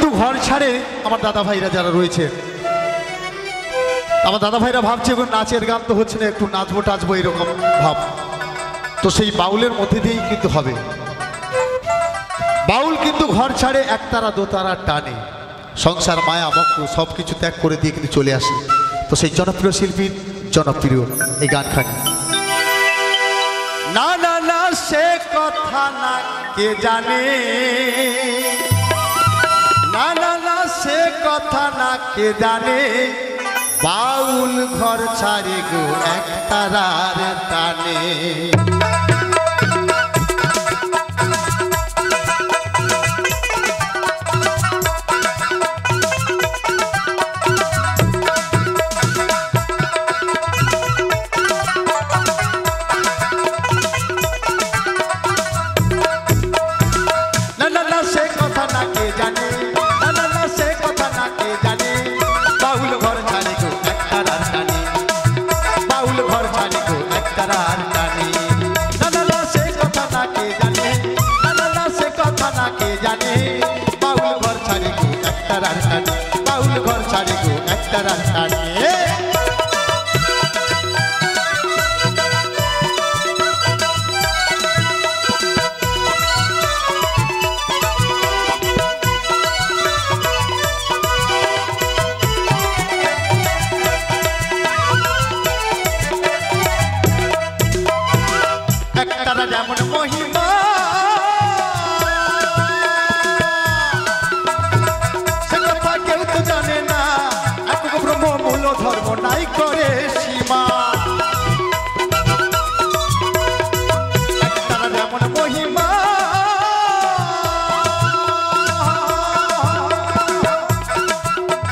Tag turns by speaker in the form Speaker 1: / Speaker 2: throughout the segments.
Speaker 1: কিন্তু ঘর ছাড়ে আমার দাদা ভাইরা যারা রয়েছে, আমার দাদা ভাইরা ভাবছে এখন নাচের গান তো হচ্ছে না, একটু নাচবো টাচবো এরকম ভাব। তো সেই বাউলের মধ্যে দিয়েই কিন্তু হবে। বাউল কিন্তু ঘর ছাড়ে একতারা দোতারা টানে, সংসার মায়া মক্ষ সব কিছু ত্যাগ করে দিয়ে কিন্তু চলে আসে। তো সেই জনপ্রিয় শিল্পীর জনপ্রিয় এই গানখানি। না না না সে কথা না কে জানে, না না না সে কথা না কে জানে, বাউল ঘর ছাড়ে গো একতারার টানে। যেমন মহিমা সে কথা কেউ তো জানে না, এক ব্রহ্ম মূল ধর্ম নাই করে সীমা। তারা যেমন মহিমা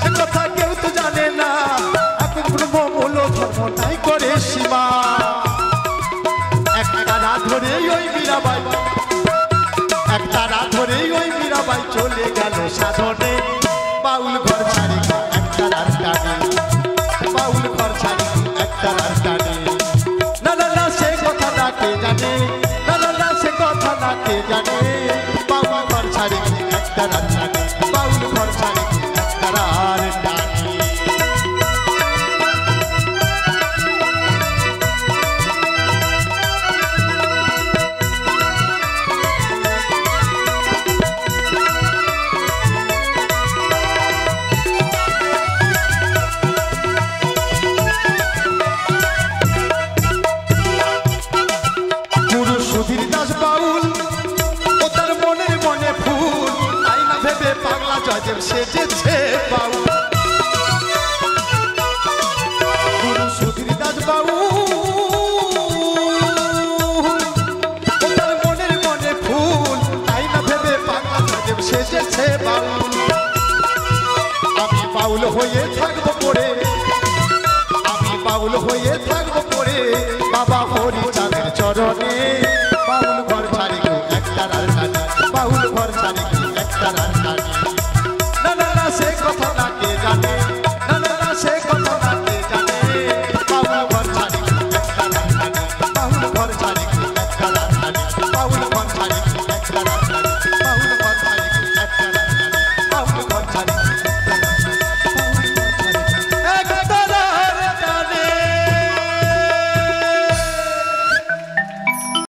Speaker 1: সে কথা কেউ তো জানে না, এক ব্রহ্ম মূল ধর্ম নাই করে সীমা। একতারা ধরে ওই মীরাবাই চলে গেল সাধনে, বাউল ঘর ছাড়ি একতারার টানে, বাউল ঘর ছাড়ি একতারার টানে। না না না সে কথা না কে জানে, না না না সে কথা না কে জানে, বাউল ঘর ছাড়ি একতারার টানে, বাউল ঘর ছাড়ি একতারার টানে। সেজেছে বাউল গুরু সুধীর দাস বাউল, ওটার মনের মনে ফুল তাই না ভেবে পাগলা সাজেব সেজেছে বাউল। আমি বাউল হয়ে থাকবো পড়ে, আমি বাউল হয়ে থাকবো পড়ে,